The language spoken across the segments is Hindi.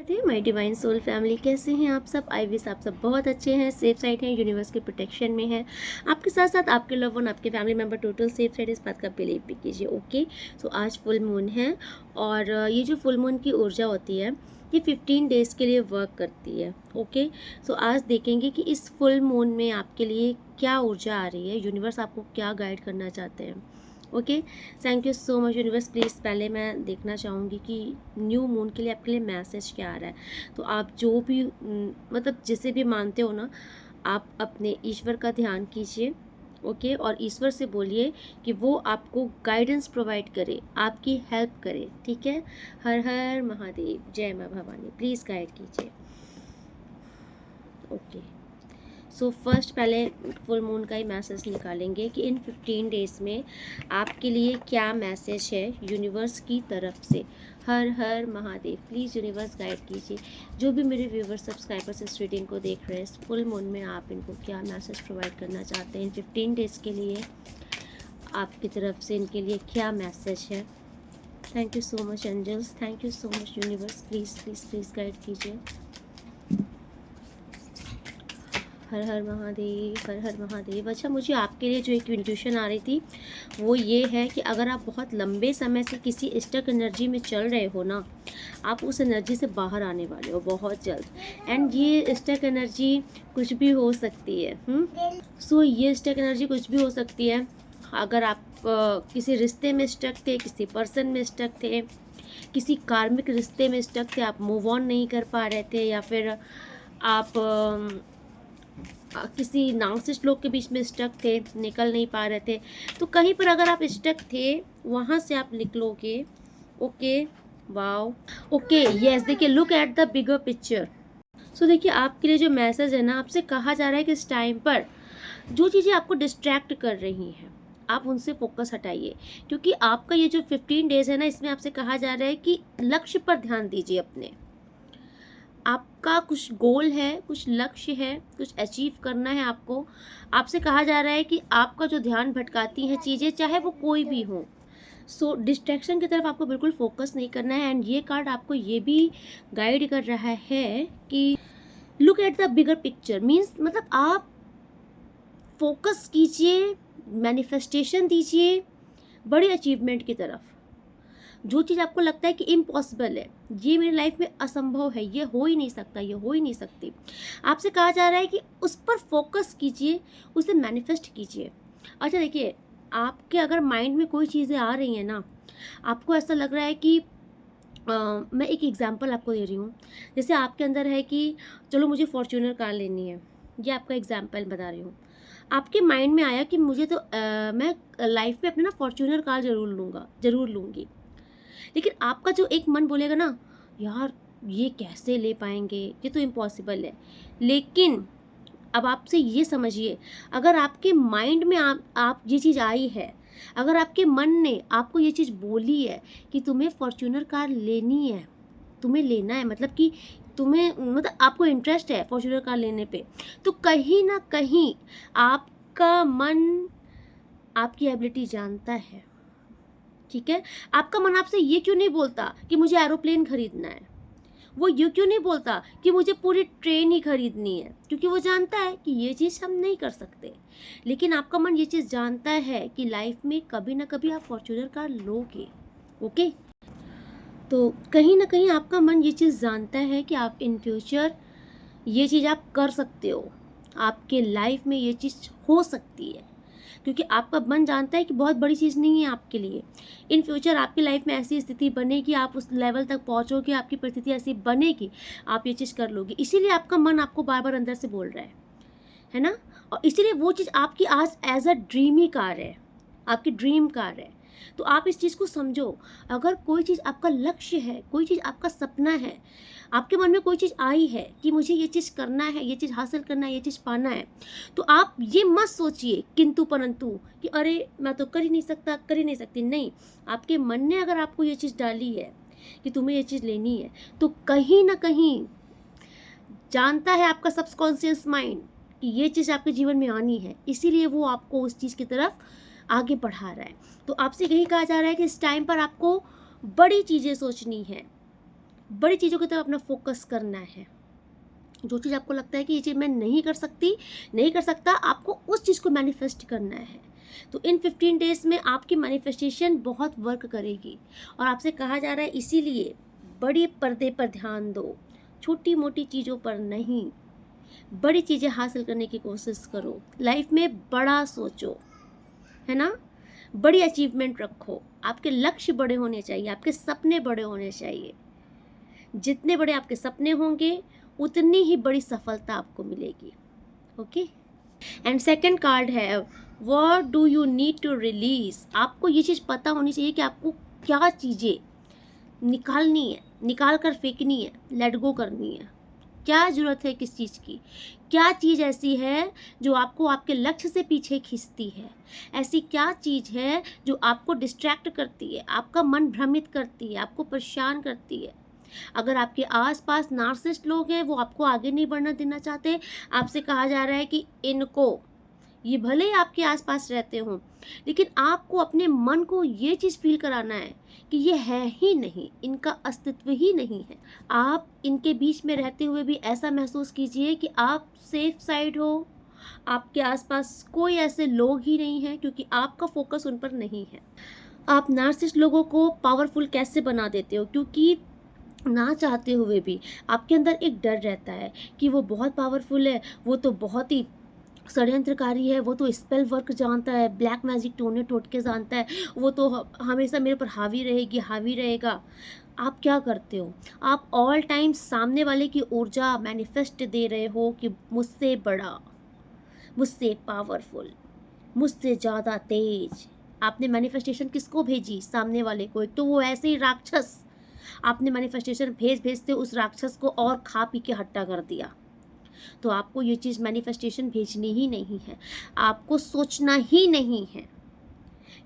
थे माय डिवाइन सोल फैमिली, कैसे हैं आप सब? आई विश आप सब बहुत अच्छे हैं, सेफ साइड हैं, यूनिवर्स के प्रोटेक्शन में हैं। आपके साथ साथ आपके लव वन, आपके family member total safe side, इस बात का बिलीव भी कीजिए। ओके, सो आज फुल मून है और ये जो फुल मून की ऊर्जा होती है ये 15 डेज़ के लिए वर्क करती है। ओके, सो आज देखेंगे कि इस फुल मून में आपके लिए क्या ऊर्जा आ रही है, यूनिवर्स आपको क्या गाइड करना चाहते हैं। Okay, thank you so much universe. Please पहले मैं देखना चाहूँगी कि न्यू मून के लिए आपके लिए मैसेज क्या आ रहा है। तो आप जो भी मतलब जिसे भी मानते हो ना, आप अपने ईश्वर का ध्यान कीजिए। ओके, और ईश्वर से बोलिए कि वो आपको गाइडेंस प्रोवाइड करे, आपकी हेल्प करे। ठीक है, हर हर महादेव, जय माँ भवानी, प्लीज़ गाइड कीजिए। ओके, सो फर्स्ट पहले फुल मून का ही मैसेज निकालेंगे कि इन 15 डेज़ में आपके लिए क्या मैसेज है यूनिवर्स की तरफ से। हर हर महादेव, प्लीज़ यूनिवर्स गाइड कीजिए। जो भी मेरे व्यूवर्स सब्सक्राइबर्स इस रीडिंग को देख रहे हैं, इस फुल मून में आप इनको क्या मैसेज प्रोवाइड करना चाहते हैं इन 15 डेज़ के लिए, आपकी तरफ से इनके लिए क्या मैसेज है। Thank you so much angels, thank you so much universe, please please please guide कीजिए। हर हर महादेव, हर हर महादेव। अच्छा, मुझे आपके लिए जो एक इंट्यूशन आ रही थी वो ये है कि अगर आप बहुत लंबे समय से किसी स्टक एनर्जी में चल रहे हो ना, आप उस एनर्जी से बाहर आने वाले हो बहुत जल्द। एंड ये स्टक एनर्जी कुछ भी हो सकती है। सो ये स्टक एनर्जी कुछ भी हो सकती है। अगर आप किसी रिश्ते में स्टक थे, किसी पर्सन में स्टक थे, किसी कार्मिक रिश्ते में स्टक थे, आप मूव ऑन नहीं कर पा रहे थे, या फिर आप किसी नार्सिसिस्ट लोग के बीच में स्टक थे, निकल नहीं पा रहे थे, तो कहीं पर अगर आप स्टक थे वहाँ से आप निकलोगे। Okay, wow, okay, yes. देखिए, look at the bigger picture. So देखिए, आपके लिए जो मैसेज है ना, आपसे कहा जा रहा है कि इस टाइम पर जो चीज़ें आपको डिस्ट्रैक्ट कर रही हैं, आप उनसे फोकस हटाइए। क्योंकि आपका ये जो 15 डेज है ना, इसमें आपसे कहा जा रहा है कि लक्ष्य पर ध्यान दीजिए अपने। आपका कुछ गोल है, कुछ लक्ष्य है, कुछ अचीव करना है आपको। आपसे कहा जा रहा है कि आपका जो ध्यान भटकाती हैं चीज़ें, चाहे वो कोई भी हो, सो डिस्ट्रैक्शन की तरफ आपको बिल्कुल फोकस नहीं करना है। एंड ये कार्ड आपको ये भी गाइड कर रहा है कि look at the bigger picture, means मतलब आप फोकस कीजिए, मैनिफेस्टेशन दीजिए बड़ी अचीवमेंट की तरफ। जो चीज़ आपको लगता है कि इम्पॉसिबल है, ये मेरी लाइफ में असंभव है, ये हो ही नहीं सकता, ये हो ही नहीं सकती, आपसे कहा जा रहा है कि उस पर फोकस कीजिए, उसे मैनिफेस्ट कीजिए। अच्छा देखिए, आपके अगर माइंड में कोई चीज़ें आ रही हैं ना, आपको ऐसा लग रहा है कि मैं एक एग्जांपल आपको दे रही हूँ। जैसे आपके अंदर है कि चलो मुझे फॉर्च्यूनर कार लेनी है, ये आपका एग्जांपल बता रही हूँ। आपके माइंड में आया कि मुझे तो मैं लाइफ में अपने ना फॉर्च्यूनर कार ज़रूर लूँगा, ज़रूर लूँगी। लेकिन आपका जो एक मन बोलेगा ना, यार ये कैसे ले पाएंगे, ये तो इम्पॉसिबल है। लेकिन अब आपसे ये समझिए, अगर आपके माइंड में आप ये चीज़ आई है, अगर आपके मन ने आपको ये चीज़ बोली है कि तुम्हें फॉर्च्यूनर कार लेनी है, तुम्हें लेना है, मतलब कि तुम्हें मतलब आपको इंटरेस्ट है फॉर्च्यूनर कार लेने पे, तो कहीं ना कहीं आपका मन आपकी एबिलिटी जानता है। ठीक है, आपका मन आपसे ये क्यों नहीं बोलता कि मुझे एरोप्लेन खरीदना है, वो ये क्यों नहीं बोलता कि मुझे पूरी ट्रेन ही खरीदनी है, क्योंकि वो जानता है कि ये चीज़ हम नहीं कर सकते। लेकिन आपका मन ये चीज़ जानता है कि लाइफ में कभी ना कभी आप फॉर्च्यूनर कार लोगे। ओके, तो कहीं ना कहीं आपका मन ये चीज़ जानता है कि आप इन फ्यूचर ये चीज़ आप कर सकते हो, आपके लाइफ में ये चीज़ हो सकती है। क्योंकि आपका मन जानता है कि बहुत बड़ी चीज़ नहीं है आपके लिए। इन फ्यूचर आपकी लाइफ में ऐसी स्थिति बनेगी, आप उस लेवल तक पहुंचोगे, आपकी परिस्थिति ऐसी बनेगी, आप ये चीज़ कर लोगे। इसीलिए आपका मन आपको बार बार अंदर से बोल रहा है ना। और इसीलिए वो चीज़ आपकी आज एज अ ड्रीम ही कार है, आपकी ड्रीम कार है। तो आप इस चीज़ को समझो। अगर कोई चीज़ आपका लक्ष्य है, कोई चीज़ आपका सपना है, आपके मन में कोई चीज़ आई है कि मुझे ये चीज़ करना है, ये चीज़ हासिल करना है, ये चीज़ पाना है, तो आप ये मत सोचिए किंतु परंतु कि अरे मैं तो कर ही नहीं सकता, कर ही नहीं सकती। नहीं, आपके मन ने अगर आपको ये चीज़ डाली है कि तुम्हें ये चीज़ लेनी है, तो कहीं ना कहीं जानता है आपका सबकॉन्शियस माइंड कि ये चीज़ आपके जीवन में आनी है, इसीलिए वो आपको उस चीज़ की तरफ आगे बढ़ा रहा है। तो आपसे यही कहा जा रहा है कि इस टाइम पर आपको बड़ी चीज़ें सोचनी है, बड़ी चीज़ों की तरफ अपना फोकस करना है। जो चीज़ आपको लगता है कि ये चीज़ मैं नहीं कर सकती, नहीं कर सकता, आपको उस चीज़ को मैनिफेस्ट करना है। तो इन 15 डेज़ में आपकी मैनिफेस्टेशन बहुत वर्क करेगी और आपसे कहा जा रहा है इसीलिए बड़े पर्दे पर ध्यान दो, छोटी-मोटी चीज़ों पर नहीं। बड़ी चीज़ें हासिल करने की कोशिश करो, लाइफ में बड़ा सोचो, है ना? बड़ी अचीवमेंट रखो, आपके लक्ष्य बड़े होने चाहिए, आपके सपने बड़े होने चाहिए। जितने बड़े आपके सपने होंगे, उतनी ही बड़ी सफलता आपको मिलेगी। ओके? एंड सेकंड कार्ड है what do you need to release. आपको ये चीज़ पता होनी चाहिए कि आपको क्या चीज़ें निकालनी है, निकाल कर फेंकनी है, लेट गो करनी है। क्या ज़रूरत है किस चीज़ की? क्या चीज़ ऐसी है जो आपको आपके लक्ष्य से पीछे खींचती है? ऐसी क्या चीज़ है जो आपको डिस्ट्रैक्ट करती है, आपका मन भ्रमित करती है, आपको परेशान करती है? अगर आपके आस-पास नार्सिसिस्ट लोग हैं, वो आपको आगे नहीं बढ़ना देना चाहते, आपसे कहा जा रहा है कि इनको, ये भले ही आपके आस-पास रहते हों, लेकिन आपको अपने मन को ये चीज़ फ़ील कराना है कि ये है ही नहीं, इनका अस्तित्व ही नहीं है। आप इनके बीच में रहते हुए भी ऐसा महसूस कीजिए कि आप सेफ साइड हो, आपके आस-पास कोई ऐसे लोग ही नहीं हैं क्योंकि आपका फ़ोकस उन पर नहीं है। आप नार्सिसिस्ट लोगों को पावरफुल कैसे बना देते हो? क्योंकि ना चाहते हुए भी आपके अंदर एक डर रहता है कि वो बहुत पावरफुल है, वो तो बहुत ही षड्यंत्रकारी है, वो तो स्पेल वर्क जानता है, ब्लैक मैजिक टोने टोटके जानता है, वो तो हमेशा मेरे पर हावी रहेगी, हावी रहेगा। आप क्या करते हो? आप ऑल टाइम सामने वाले की ऊर्जा मैनिफेस्ट दे रहे हो कि मुझसे बड़ा, मुझसे पावरफुल, मुझसे ज़्यादा तेज। आपने मैनिफेस्टेशन किसको भेजी? सामने वाले को। एक तो वो ऐसे ही राक्षस, आपने मैनिफेस्टेशन भेजते उस राक्षस को और खा पी के हट्टा कर दिया। तो आपको ये चीज़ मैनिफेस्टेशन भेजनी ही नहीं है, आपको सोचना ही नहीं है।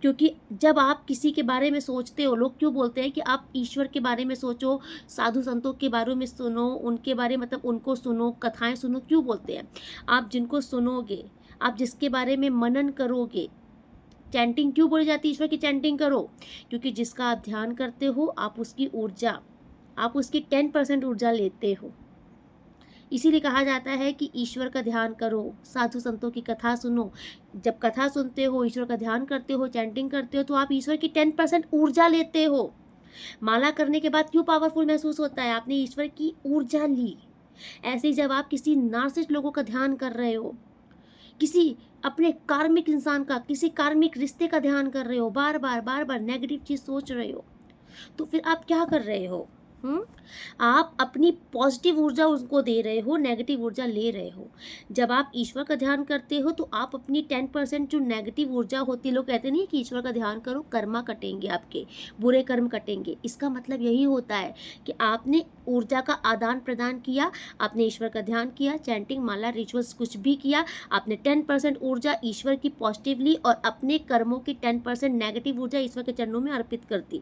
क्योंकि जब आप किसी के बारे में सोचते हो, लोग क्यों बोलते हैं कि आप ईश्वर के बारे में सोचो, साधु संतों के बारे में सुनो, उनके बारे मतलब उनको सुनो, कथाएं सुनो, क्यों बोलते हैं? आप जिनको सुनोगे, आप जिसके बारे में मनन करोगे, चैंटिंग क्यों बोली जाती है ईश्वर की चैंटिंग करो? क्योंकि जिसका आप ध्यान करते हो, आप उसकी ऊर्जा, आप उसकी 10% ऊर्जा लेते हो। इसीलिए कहा जाता है कि ईश्वर का ध्यान करो, साधु संतों की कथा सुनो। जब कथा सुनते हो, ईश्वर का ध्यान करते हो, चैंटिंग करते हो, तो आप ईश्वर की 10% ऊर्जा लेते हो। माला करने के बाद क्यों पावरफुल महसूस होता है? आपने ईश्वर की ऊर्जा ली। ऐसे ही जब आप किसी नार्सिसिस्ट लोगों का ध्यान कर रहे हो, किसी अपने कार्मिक इंसान का, किसी कार्मिक रिश्ते का ध्यान कर रहे हो, बार बार नेगेटिव चीज़ सोच रहे हो, तो फिर आप क्या कर रहे हो? हुँ? आप अपनी पॉजिटिव ऊर्जा उसको दे रहे हो, नेगेटिव ऊर्जा ले रहे हो। जब आप ईश्वर का ध्यान करते हो तो आप अपनी 10% जो नेगेटिव ऊर्जा होती है, लोग कहते नहीं कि ईश्वर का ध्यान करो, कर्मा कटेंगे आपके, बुरे कर्म कटेंगे। इसका मतलब यही होता है कि आपने ऊर्जा का आदान-प्रदान किया, आपने ईश्वर का ध्यान किया, चैंटिंग, माला, रिचुअल्स कुछ भी किया, आपने 10% ऊर्जा ईश्वर की पॉजिटिव ली और अपने कर्मों की 10% नेगेटिव ऊर्जा ईश्वर के चरणों में अर्पित कर दी।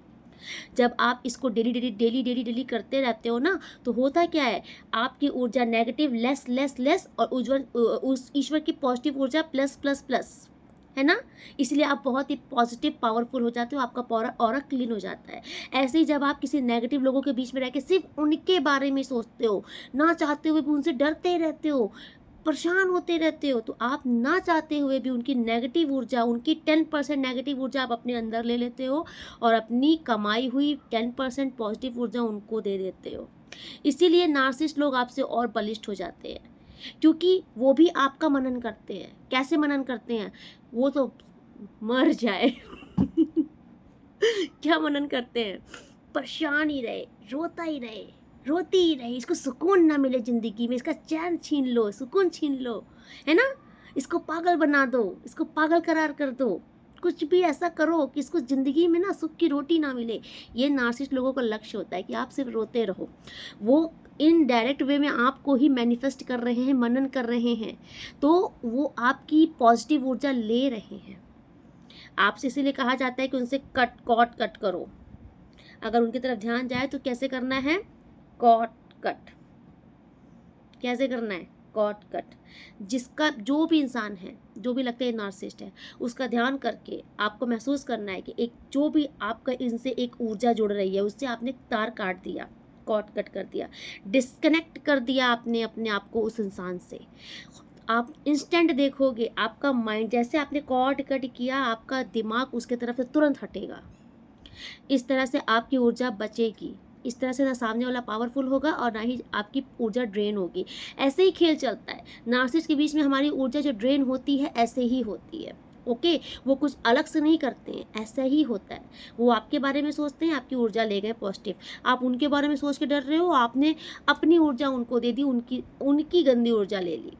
जब आप इसको डेली करते रहते हो ना, तो होता क्या है, आपकी ऊर्जा नेगेटिव लेस और उज्जवल उस ईश्वर की पॉजिटिव ऊर्जा प्लस, है ना? इसलिए आप बहुत ही पॉजिटिव पावरफुल हो जाते हो, आपका ऑरा क्लीन हो जाता है। ऐसे ही जब आप किसी नेगेटिव लोगों के बीच में रह के सिर्फ उनके बारे में सोचते हो, ना चाहते हुए भी उनसे डरते रहते हो, परेशान होते रहते हो, तो आप ना चाहते हुए भी उनकी नेगेटिव ऊर्जा, उनकी 10% नेगेटिव ऊर्जा आप अपने अंदर ले लेते हो और अपनी कमाई हुई 10% पॉजिटिव ऊर्जा उनको दे देते हो। इसीलिए नार्सिसिस्ट लोग आपसे और बलिष्ठ हो जाते हैं, क्योंकि वो भी आपका मनन करते हैं। कैसे मनन करते हैं? वो तो मर जाए क्या मनन करते हैं? परेशान ही रहे, रोता ही रहे, रोती ही रहे, इसको सुकून ना मिले ज़िंदगी में, इसका चैन छीन लो, सुकून छीन लो, है ना? इसको पागल बना दो, इसको पागल करार कर दो, कुछ भी ऐसा करो कि इसको ज़िंदगी में ना सुख की रोटी ना मिले। ये नार्सिसिस्ट लोगों का लक्ष्य होता है कि आप सिर्फ रोते रहो। वो इनडायरेक्ट वे में आपको ही मैनिफेस्ट कर रहे हैं, मनन कर रहे हैं, तो वो आपकी पॉजिटिव ऊर्जा ले रहे हैं। आपसे इसीलिए कहा जाता है कि उनसे कट करो। अगर उनकी तरफ ध्यान जाए तो कैसे करना है? Cord cut. कैसे करना है? Cord cut. जिसका जो भी इंसान है, जो भी लगता है नार्सिसिस्ट है, उसका ध्यान करके आपको महसूस करना है कि एक जो भी आपका इनसे एक ऊर्जा जुड़ रही है, उससे आपने तार काट दिया। कॉर्ड कट कर दिया, डिस्कनेक्ट कर दिया आपने अपने आप को उस इंसान से। आप इंस्टेंट देखोगे आपका माइंड, जैसे आपने कॉर्ड कट किया आपका दिमाग उसके तरफ से तुरंत हटेगा। इस तरह से आपकी ऊर्जा बचेगी। इस तरह से ना सामने वाला पावरफुल होगा और ना ही आपकी ऊर्जा ड्रेन होगी। ऐसे ही खेल चलता है, नार्सिसिस्ट के बीच में हमारी ऊर्जा जो ड्रेन होती है ऐसे ही होती है। ओके, वो कुछ अलग से नहीं करते हैं, ऐसा ही होता है। वो आपके बारे में सोचते हैं, आपकी ऊर्जा ले गए पॉजिटिव, आप उनके बारे में सोच के डर रहे हो, आपने अपनी ऊर्जा उनको दे दी, उनकी उनकी गंदी ऊर्जा ले ली।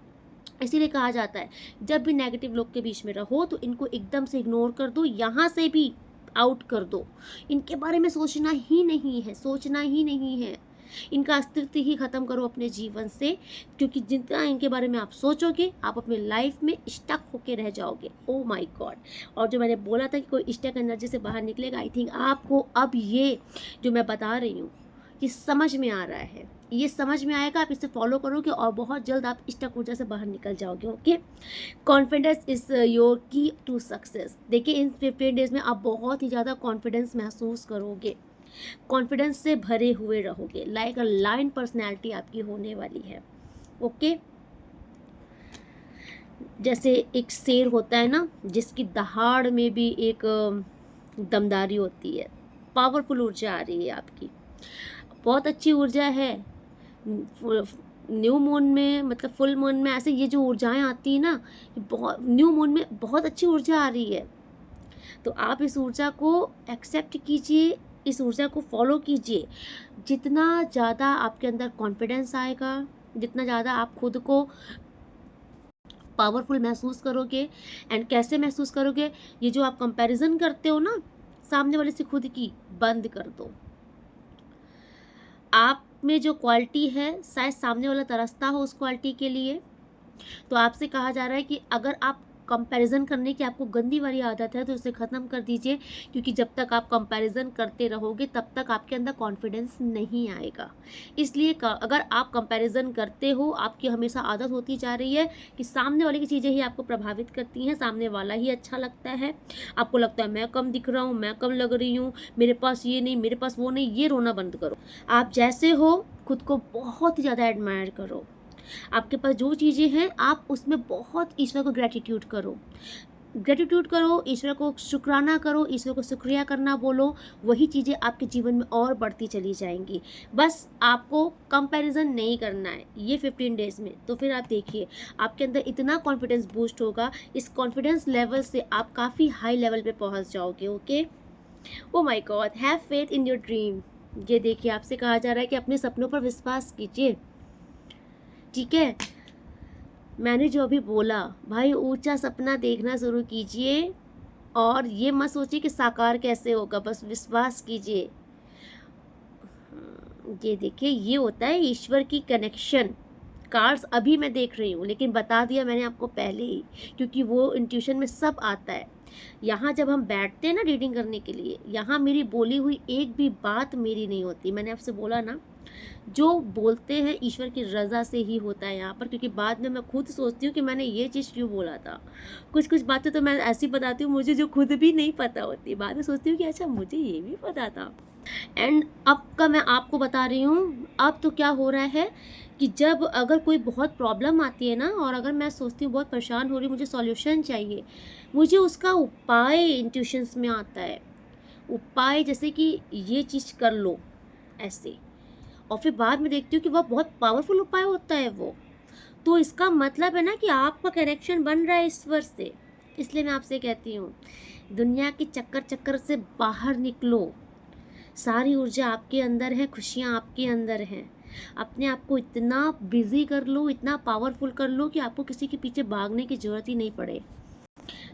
इसीलिए कहा जाता है जब भी नेगेटिव लोग के बीच में रहो तो इनको एकदम से इग्नोर कर दो, यहाँ से भी आउट कर दो। इनके बारे में सोचना ही नहीं है, सोचना ही नहीं है, इनका अस्तित्व ही खत्म करो अपने जीवन से, क्योंकि जितना इनके बारे में आप सोचोगे आप अपने लाइफ में स्टक होके रह जाओगे। ओ माय गॉड। और जो मैंने बोला था कि कोई स्टक एनर्जी से बाहर निकलेगा, आई थिंक आपको अब ये जो मैं बता रही हूँ ये समझ में आ रहा है, ये समझ में आएगा, आप इसे फॉलो करोगे और बहुत जल्द आप स्टक ऊर्जा से बाहर निकल जाओगे। ओके, कॉन्फिडेंस इज योर की टू सक्सेस। देखिए इन 15 डेज में आप बहुत ही ज़्यादा कॉन्फिडेंस महसूस करोगे, कॉन्फिडेंस से भरे हुए रहोगे, लाइक अ लायन पर्सनैलिटी आपकी होने वाली है। ओके, जैसे एक शेर होता है ना जिसकी दहाड़ में भी एक दमदारी होती है। पावरफुल ऊर्जा आ रही है आपकी, बहुत अच्छी ऊर्जा है। न्यू मून में मतलब फुल मून में ऐसे ये जो ऊर्जाएं आती है ना, बहुत न्यू मून में बहुत अच्छी ऊर्जा आ रही है। तो आप इस ऊर्जा को एक्सेप्ट कीजिए, इस ऊर्जा को फॉलो कीजिए। जितना ज़्यादा आपके अंदर कॉन्फिडेंस आएगा, जितना ज़्यादा आप खुद को पावरफुल महसूस करोगे। एंड कैसे महसूस करोगे, ये जो आप कंपैरिजन करते हो ना सामने वाले से खुद की, बंद कर दो। आप में जो क्वालिटी है शायद सामने वाला तरसता हो उस क्वालिटी के लिए। तो आपसे कहा जा रहा है कि अगर आप कंपैरिजन करने की आपको गंदी वाली आदत है तो उसे ख़त्म कर दीजिए, क्योंकि जब तक आप कंपैरिजन करते रहोगे तब तक आपके अंदर कॉन्फिडेंस नहीं आएगा। इसलिए अगर आप कंपैरिजन करते हो, आपकी हमेशा आदत होती जा रही है कि सामने वाले की चीज़ें ही आपको प्रभावित करती हैं, सामने वाला ही अच्छा लगता है, आपको लगता है मैं कम दिख रहा हूँ, मैं कम लग रही हूँ, मेरे पास ये नहीं, मेरे पास वो नहीं। ये रोना बंद करो। आप जैसे हो खुद को बहुत ही ज़्यादा एडमायर करो। आपके पास जो चीज़ें हैं आप उसमें बहुत ईश्वर को ग्रेटिट्यूड करो, ग्रेटिट्यूड करो, ईश्वर को शुक्राना करो, ईश्वर को शुक्रिया करना बोलो। वही चीज़ें आपके जीवन में और बढ़ती चली जाएंगी। बस आपको कंपैरिजन नहीं करना है ये 15 डेज में। तो फिर आप देखिए आपके अंदर इतना कॉन्फिडेंस बूस्ट होगा, इस कॉन्फिडेंस लेवल से आप काफ़ी हाई लेवल पे पहुंच जाओगे। Okay, O my God, have faith in your dream. ये देखिए आपसे कहा जा रहा है कि अपने सपनों पर विश्वास कीजिए। ठीक है, मैंने जो अभी बोला भाई, ऊंचा सपना देखना शुरू कीजिए और ये मत सोचिए कि साकार कैसे होगा, बस विश्वास कीजिए। ये देखिए ये होता है ईश्वर की कनेक्शन। कार्ड्स अभी मैं देख रही हूँ लेकिन बता दिया मैंने आपको पहले ही, क्योंकि वो इंट्यूशन में सब आता है। यहाँ जब हम बैठते हैं ना रीडिंग करने के लिए, यहाँ मेरी बोली हुई एक भी बात मेरी नहीं होती। मैंने आपसे बोला ना, जो बोलते हैं ईश्वर की रज़ा से ही होता है यहाँ पर, क्योंकि बाद में मैं खुद सोचती हूँ कि मैंने ये चीज़ क्यों बोला था। कुछ कुछ बातें तो मैं ऐसी बताती हूँ मुझे जो खुद भी नहीं पता होती, बाद में सोचती हूँ कि अच्छा मुझे ये भी पता था। एंड अब का मैं आपको बता रही हूँ, अब तो क्या हो रहा है कि जब अगर कोई बहुत प्रॉब्लम आती है ना, और अगर मैं सोचती हूँ बहुत परेशान हो रही, मुझे सॉल्यूशन चाहिए, मुझे उसका उपाय इंट्यूशंस में आता है। उपाय जैसे कि ये चीज़ कर लो ऐसे, और फिर बाद में देखती हूँ कि वह बहुत पावरफुल उपाय होता है वो। तो इसका मतलब है ना कि आपका कनेक्शन बन रहा है ईश्वर से। इसलिए मैं आपसे कहती हूँ दुनिया की चक्कर चक्कर से बाहर निकलो। सारी ऊर्जा आपके अंदर है, खुशियाँ आपके अंदर हैं। अपने आप को इतना बिजी कर लो, इतना पावरफुल कर लो कि आपको किसी के पीछे भागने की ज़रूरत ही नहीं पड़े।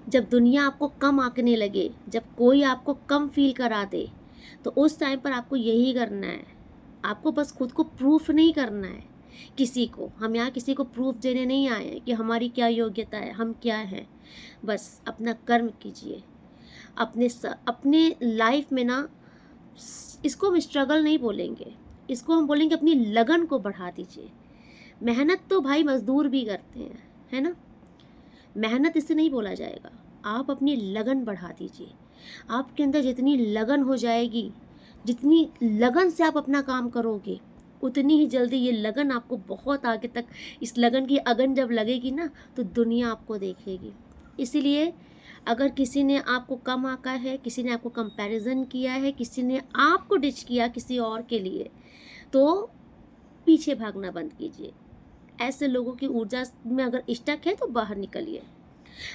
जब दुनिया आपको कम आंकने लगे, जब कोई आपको कम फील करा दे, तो उस टाइम पर आपको यही करना है। आपको बस खुद को प्रूफ नहीं करना है किसी को। हम यहाँ किसी को प्रूफ देने नहीं आए हैं कि हमारी क्या योग्यता है, हम क्या हैं। बस अपना कर्म कीजिए। अपने लाइफ में ना, इसको हम स्ट्रगल नहीं बोलेंगे, इसको हम बोलेंगे अपनी लगन को बढ़ा दीजिए। मेहनत तो भाई मजदूर भी करते हैं, है ना। मेहनत इससे नहीं बोला जाएगा, आप अपनी लगन बढ़ा दीजिए। आपके अंदर जितनी लगन हो जाएगी जितनी लगन से आप अपना काम करोगे, उतनी ही जल्दी ये लगन आपको बहुत आगे तक, इस लगन की अगन जब लगेगी ना, तो दुनिया आपको देखेगी। इसीलिए अगर किसी ने आपको कम आंका है, किसी ने आपको कंपैरिजन किया है, किसी ने आपको डिच किया किसी और के लिए, तो पीछे भागना बंद कीजिए। ऐसे लोगों की ऊर्जा में अगर स्टक है तो बाहर निकलिए।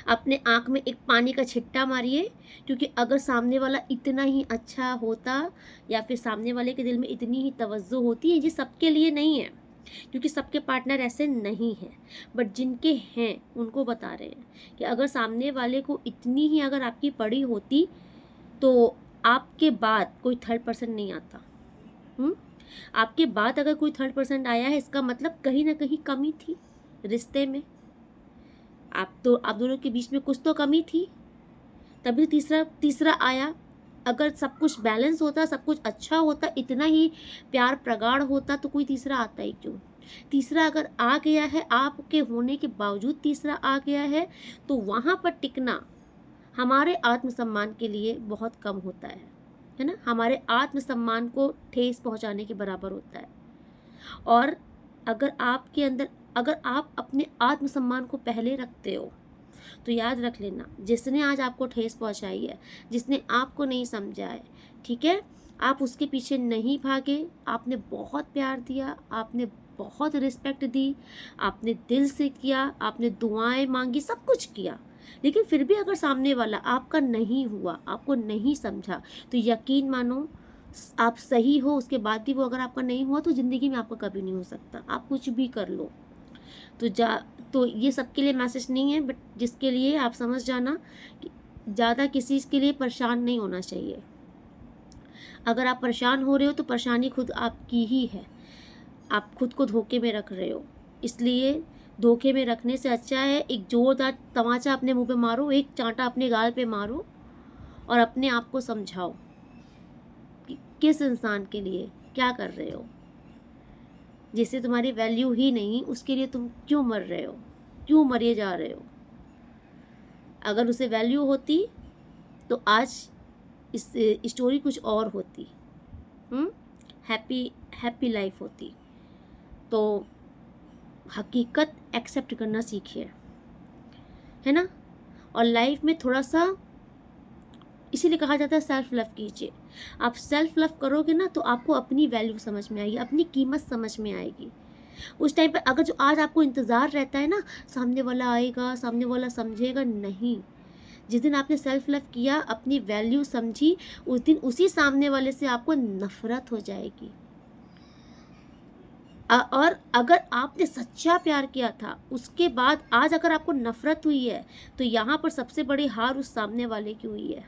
अपने आँख में एक पानी का छिट्टा मारिए, क्योंकि अगर सामने वाला इतना ही अच्छा होता, या फिर सामने वाले के दिल में इतनी ही तवज्जो होती है, ये सबके लिए नहीं है, क्योंकि सबके पार्टनर ऐसे नहीं हैं, बट जिनके हैं उनको बता रहे हैं कि अगर सामने वाले को इतनी ही अगर आपकी पड़ी होती, तो आपके बाद कोई थर्ड पर्सन नहीं आता। आपके बाद अगर कोई थर्ड पर्सन आया है, इसका मतलब कहीं ना कहीं कमी थी रिश्ते में। आप दोनों के बीच में कुछ तो कमी थी, तभी तीसरा तीसरा आया। अगर सब कुछ बैलेंस होता, सब कुछ अच्छा होता, इतना ही प्यार प्रगाढ़ होता, तो कोई तीसरा आता ही क्यों। तीसरा अगर आ गया है, आपके होने के बावजूद तीसरा आ गया है, तो वहाँ पर टिकना हमारे आत्मसम्मान के लिए बहुत कम होता है ना। हमारे आत्मसम्मान को ठेस पहुँचाने के बराबर होता है। और अगर आपके अंदर, अगर आप अपने आत्मसम्मान को पहले रखते हो, तो याद रख लेना, जिसने आज आपको ठेस पहुंचाई है, जिसने आपको नहीं समझा है, ठीक है, आप उसके पीछे नहीं भागे। आपने बहुत प्यार दिया, आपने बहुत रिस्पेक्ट दी, आपने दिल से किया, आपने दुआएं मांगी, सब कुछ किया, लेकिन फिर भी अगर सामने वाला आपका नहीं हुआ, आपको नहीं समझा, तो यकीन मानो, आप सही हो उसके बाद भी वो अगर आपका नहीं हुआ, तो ज़िंदगी में आपका कभी नहीं हो सकता। आप कुछ भी कर लो। तो तो ये सबके लिए मैसेज नहीं है, बट जिसके लिए आप समझ जाना कि ज़्यादा किसी के लिए परेशान नहीं होना चाहिए। अगर आप परेशान हो रहे हो, तो परेशानी खुद आपकी ही है। आप खुद को धोखे में रख रहे हो। इसलिए धोखे में रखने से अच्छा है एक जोरदार तमाचा अपने मुंह पे मारो, एक चांटा अपने गाल पे मारो, और अपने आप को समझाओ कि किस इंसान के लिए क्या कर रहे हो। जिससे तुम्हारी वैल्यू ही नहीं, उसके लिए तुम क्यों मर रहे हो, क्यों मरे जा रहे हो। अगर उसे वैल्यू होती, तो आज इस स्टोरी कुछ और होती। हैप्पी हैप्पी लाइफ होती। तो हकीकत एक्सेप्ट करना सीखिए, है ना। और लाइफ में थोड़ा सा, इसीलिए कहा जाता है सेल्फ लव कीजिए। आप सेल्फ लव करोगे ना, तो आपको अपनी वैल्यू समझ में आएगी, अपनी कीमत समझ में आएगी। उस टाइम पे अगर जो आज आपको इंतज़ार रहता है ना, सामने वाला आएगा, सामने वाला समझेगा, नहीं। जिस दिन आपने सेल्फ लव किया, अपनी वैल्यू समझी, उस दिन उसी सामने वाले से आपको नफरत हो जाएगी। और अगर आपने सच्चा प्यार किया था, उसके बाद आज अगर आपको नफरत हुई है, तो यहाँ पर सबसे बड़ी हार उस सामने वाले की हुई है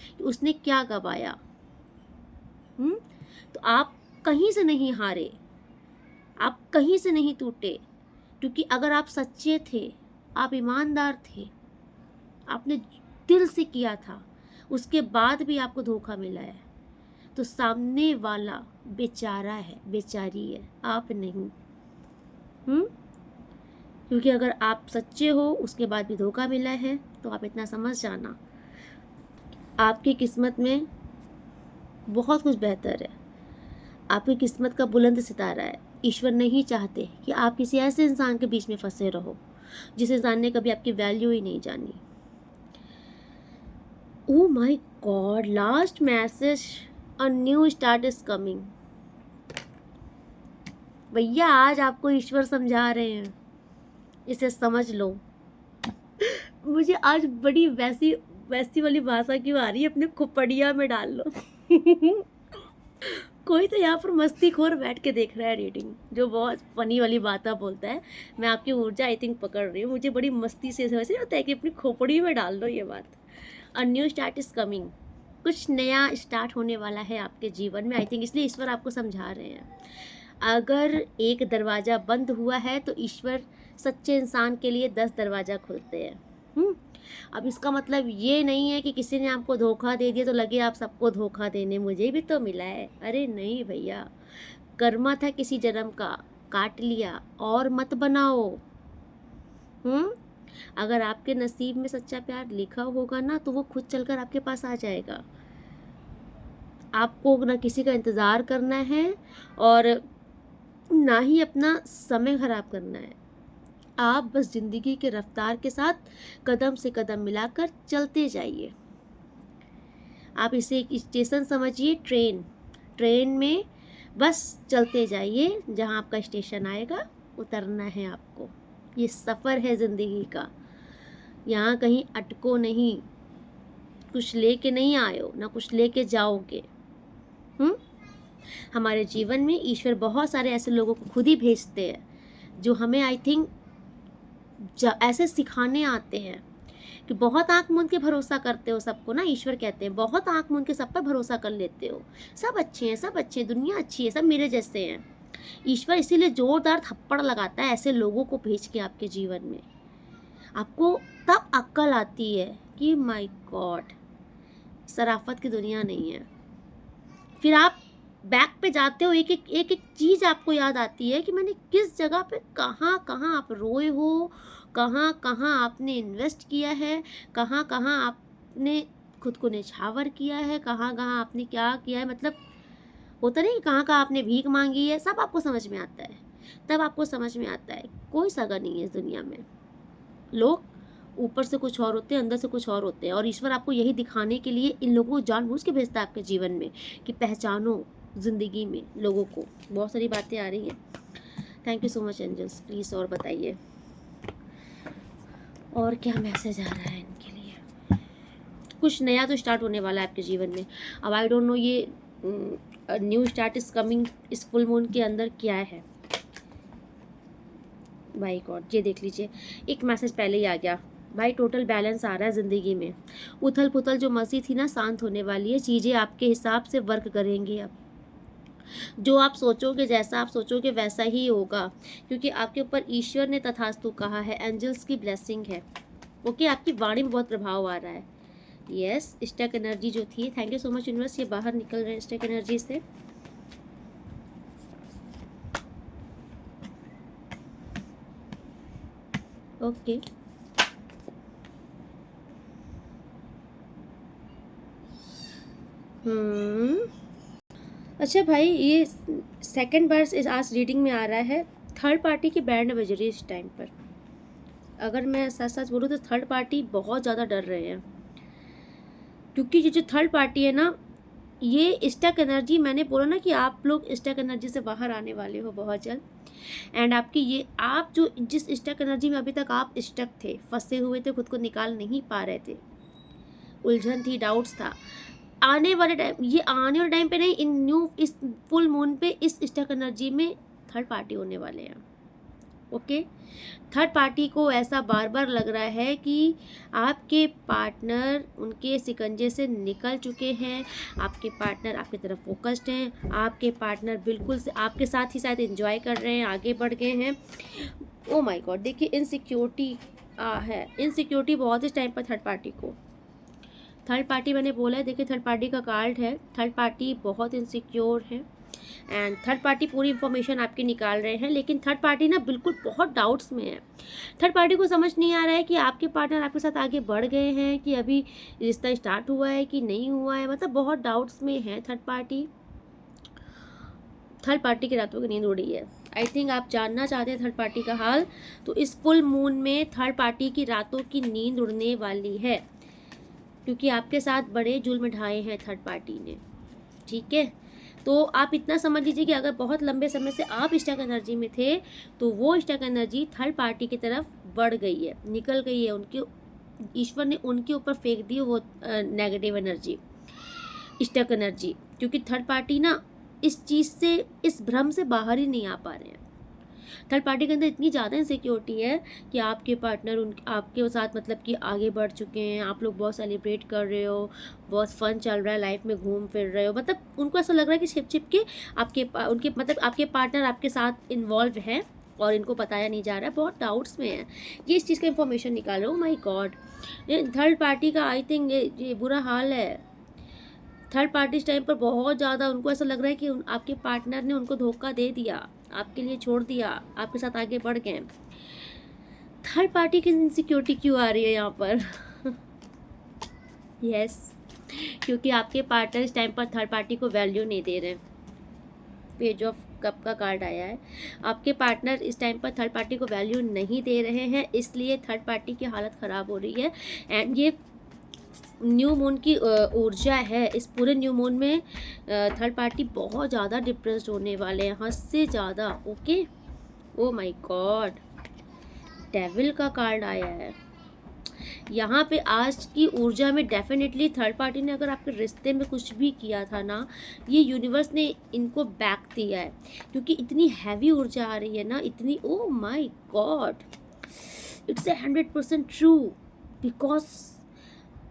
कि उसने क्या गवाया। तो आप कहीं से नहीं हारे, आप कहीं से नहीं टूटे, क्योंकि अगर आप सच्चे थे, आप ईमानदार थे, आपने दिल से किया था, उसके बाद भी आपको धोखा मिला है, तो सामने वाला बेचारा है, बेचारी है, आप नहीं। क्योंकि अगर आप सच्चे हो, उसके बाद भी धोखा मिला है, तो आप इतना समझ जाना, आपकी किस्मत में बहुत कुछ बेहतर है। आपकी किस्मत का बुलंद सितारा है। ईश्वर नहीं चाहते कि आप किसी ऐसे इंसान के बीच में फंसे रहो, जिस इंसान ने कभी आपकी वैल्यू ही नहीं जानी। Oh my God, last message, a new start is coming। भैया आज आपको ईश्वर समझा रहे हैं, इसे समझ लो। मुझे आज बड़ी वैसी वैसी वाली भाषा क्यों आ रही है, अपने खोपड़िया में डाल लो। कोई तो यहाँ पर मस्तीखोर बैठ के देख रहा है रीडिंग, जो बहुत फनी वाली बातें बोलता है। मैं आपकी ऊर्जा आई थिंक पकड़ रही हूँ, मुझे बड़ी मस्ती से वैसे होता है कि अपनी खोपड़ी में डाल दो ये बात। A new start is coming, कुछ नया स्टार्ट होने वाला है आपके जीवन में, आई थिंक, इसलिए ईश्वर आपको समझा रहे हैं। अगर एक दरवाज़ा बंद हुआ है, तो ईश्वर सच्चे इंसान के लिए 10 दरवाज़ा खोलते हैं। अब इसका मतलब ये नहीं है कि किसी ने आपको धोखा दे दिया तो लगे आप सबको धोखा देने, मुझे भी तो मिला है। अरे नहीं भैया, कर्मा था किसी जन्म का, काट लिया, और मत बनाओ। अगर आपके नसीब में सच्चा प्यार लिखा होगा ना, तो वो खुद चलकर आपके पास आ जाएगा। आपको ना किसी का इंतज़ार करना है और ना ही अपना समय ख़राब करना है। आप बस ज़िंदगी के रफ्तार के साथ कदम से कदम मिलाकर चलते जाइए। आप इसे एक स्टेशन समझिए, ट्रेन में बस चलते जाइए, जहाँ आपका स्टेशन आएगा उतरना है आपको। ये सफ़र है ज़िंदगी का, यहाँ कहीं अटको नहीं, कुछ लेके नहीं आए हो ना कुछ लेके जाओगे। हमारे जीवन में ईश्वर बहुत सारे ऐसे लोगों को खुद ही भेजते हैं जो हमें आई थिंक ऐसे सिखाने आते हैं कि बहुत आंख मूंद के भरोसा करते हो सबको ना। ईश्वर कहते हैं बहुत आंख मूंद के सब पर भरोसा कर लेते हो, सब अच्छे हैं, सब अच्छे हैं, दुनिया अच्छी है, सब मेरे जैसे हैं। ईश्वर इसीलिए जोरदार थप्पड़ लगाता है ऐसे लोगों को भेज के आपके जीवन में। आपको तब अक्ल आती है कि माय गॉड, शराफत की दुनिया नहीं है। फिर आप बैक पे जाते हो, एक एक चीज़ आपको याद आती है कि मैंने किस जगह पे कहाँ कहाँ आप रोए हो, कहाँ कहाँ आपने इन्वेस्ट किया है, कहाँ कहाँ आपने खुद को निछावर किया है, कहाँ कहाँ आपने क्या किया है। मतलब होता नहीं, कहाँ कहाँ आपने भीख मांगी है, सब आपको समझ में आता है। तब आपको समझ में आता है कोई सगा नहीं है इस दुनिया में। लोग ऊपर से कुछ और होते हैं, अंदर से कुछ और होते हैं, और ईश्वर आपको यही दिखाने के लिए इन लोगों को जानबूझ के भेजता है आपके जीवन में कि पहचानो ज़िंदगी में लोगों को। बहुत सारी बातें आ रही हैं। Thank you so much angels, please और बताइए और क्या मैसेज आ रहा है इनके लिए। कुछ नया तो स्टार्ट होने वाला है आपके जीवन में। अब आई डोंट नो ये न्यू स्टार्ट इज कमिंग इस फुल मून के अंदर क्या है। भाई गॉड, ये देख लीजिए, एक मैसेज पहले ही आ गया भाई। टोटल बैलेंस आ रहा है ज़िंदगी में। उथल पुथल जो मसी थी ना, शांत होने वाली है। चीज़ें आपके हिसाब से वर्क करेंगी। अब जो आप सोचोगे, जैसा आप सोचोगे वैसा ही होगा, क्योंकि आपके ऊपर ईश्वर ने तथास्तु कहा है। एंजल्स की ब्लेसिंग है। ओके, आपकी वाणी में बहुत प्रभाव आ रहा है। यस, स्टक एनर्जी जो थी, thank you so much universe, ये बाहर निकल रहे हैं स्टक एनर्जी से। ओके, अच्छा भाई, ये सेकंड बार इस आज रीडिंग में आ रहा है थर्ड पार्टी की बैंड बज रही है इस टाइम पर। अगर मैं सच सच बोलूँ तो थर्ड पार्टी बहुत ज़्यादा डर रहे हैं, क्योंकि ये जो थर्ड पार्टी है ना, ये स्टक एनर्जी, मैंने बोला ना कि आप लोग स्टक एनर्जी से बाहर आने वाले हो बहुत जल्द। एंड आपकी ये, आप जो जिस स्टक एनर्जी में अभी तक आप स्टक थे, फंसे हुए थे, खुद को निकाल नहीं पा रहे थे, उलझन थी, डाउट्स था, आने वाले टाइम, ये आने वाले टाइम पे नहीं, इन न्यू इस फुल मून पे इस स्टक एनर्जी में थर्ड पार्टी होने वाले हैं। ओके, थर्ड पार्टी को ऐसा बार बार लग रहा है कि आपके पार्टनर उनके शिकंजे से निकल चुके हैं, आपके पार्टनर आपकी तरफ फोकस्ड हैं, आपके पार्टनर बिल्कुल से आपके साथ ही साथ एंजॉय कर रहे हैं, आगे बढ़ गए हैं। ओ माय गॉड, देखिए इनसिक्योरिटी है, इनसिक्योरिटी बहुत इस टाइम पर थर्ड पार्टी को। थर्ड पार्टी मैंने बोला है, देखिए थर्ड पार्टी का कार्ड है, थर्ड पार्टी बहुत इनसिक्योर है एंड थर्ड पार्टी पूरी इन्फॉर्मेशन आपकी निकाल रहे हैं, लेकिन थर्ड पार्टी ना बिल्कुल बहुत डाउट्स में है। थर्ड पार्टी को समझ नहीं आ रहा है कि आपके पार्टनर आपके साथ आगे बढ़ गए हैं, कि अभी रिश्ता स्टार्ट हुआ है कि नहीं हुआ है, मतलब बहुत डाउट्स में है थर्ड पार्टी। थर्ड पार्टी की रातों की नींद उड़ी है। आई थिंक आप जानना चाहते हैं थर्ड पार्टी का हाल, तो इस फुल मून में थर्ड पार्टी की रातों की नींद उड़ने वाली है, क्योंकि आपके साथ बड़े जुल्म ढाए हैं थर्ड पार्टी ने। ठीक है, तो आप इतना समझ लीजिए कि अगर बहुत लंबे समय से आप स्टक एनर्जी में थे, तो वो स्टक एनर्जी थर्ड पार्टी की तरफ बढ़ गई है, निकल गई है, उनके ईश्वर ने उनके ऊपर फेंक दी वो नेगेटिव एनर्जी, स्टक एनर्जी, क्योंकि थर्ड पार्टी ना इस चीज़ से, इस भ्रम से बाहर ही नहीं आ पा रहे हैं। थर्ड पार्टी के अंदर इतनी ज़्यादा इनसिक्योरिटी है कि आपके पार्टनर उन आपके साथ मतलब कि आगे बढ़ चुके हैं, आप लोग बहुत सेलिब्रेट कर रहे हो, बहुत फन चल रहा है, लाइफ में घूम फिर रहे हो, मतलब उनको ऐसा लग रहा है कि छिप छिप के उनके मतलब आपके पार्टनर आपके साथ इन्वॉल्व हैं और इनको बताया नहीं जा रहा है, बहुत डाउट्स में है, ये इस चीज़ का इन्फॉर्मेशन निकाल रहे हो। माई गॉड, थर्ड पार्टी का आई थिंक ये बुरा हाल है। थर्ड पार्टी इस टाइम पर बहुत ज़्यादा, उनको ऐसा लग रहा है कि आपके पार्टनर ने उनको धोखा दे दिया, आपके लिए छोड़ दिया, आपके साथ आगे बढ़ गए। थर्ड पार्टी की इनसिक्योरिटी क्यों आ रही है यहाँ पर? यस क्योंकि आपके पार्टनर इस टाइम पर थर्ड पार्टी को वैल्यू नहीं दे रहे हैं। पेज ऑफ कप का कार्ड आया है। आपके पार्टनर इस टाइम पर थर्ड पार्टी को वैल्यू नहीं दे रहे हैं, इसलिए थर्ड पार्टी की हालत ख़राब हो रही है। एंड ये न्यू मून की ऊर्जा है। इस पूरे न्यू मून में थर्ड पार्टी बहुत ज़्यादा डिप्रेस्ड होने वाले हैं, हद से ज़्यादा। Okay, O my God, devil का कार्ड आया है यहाँ पे। आज की ऊर्जा में डेफिनेटली थर्ड पार्टी ने अगर आपके रिश्ते में कुछ भी किया था ना, ये यूनिवर्स ने इनको बैक दिया है, क्योंकि इतनी हैवी ऊर्जा आ रही है ना, इतनी, ओ my God, it's 100% true. Because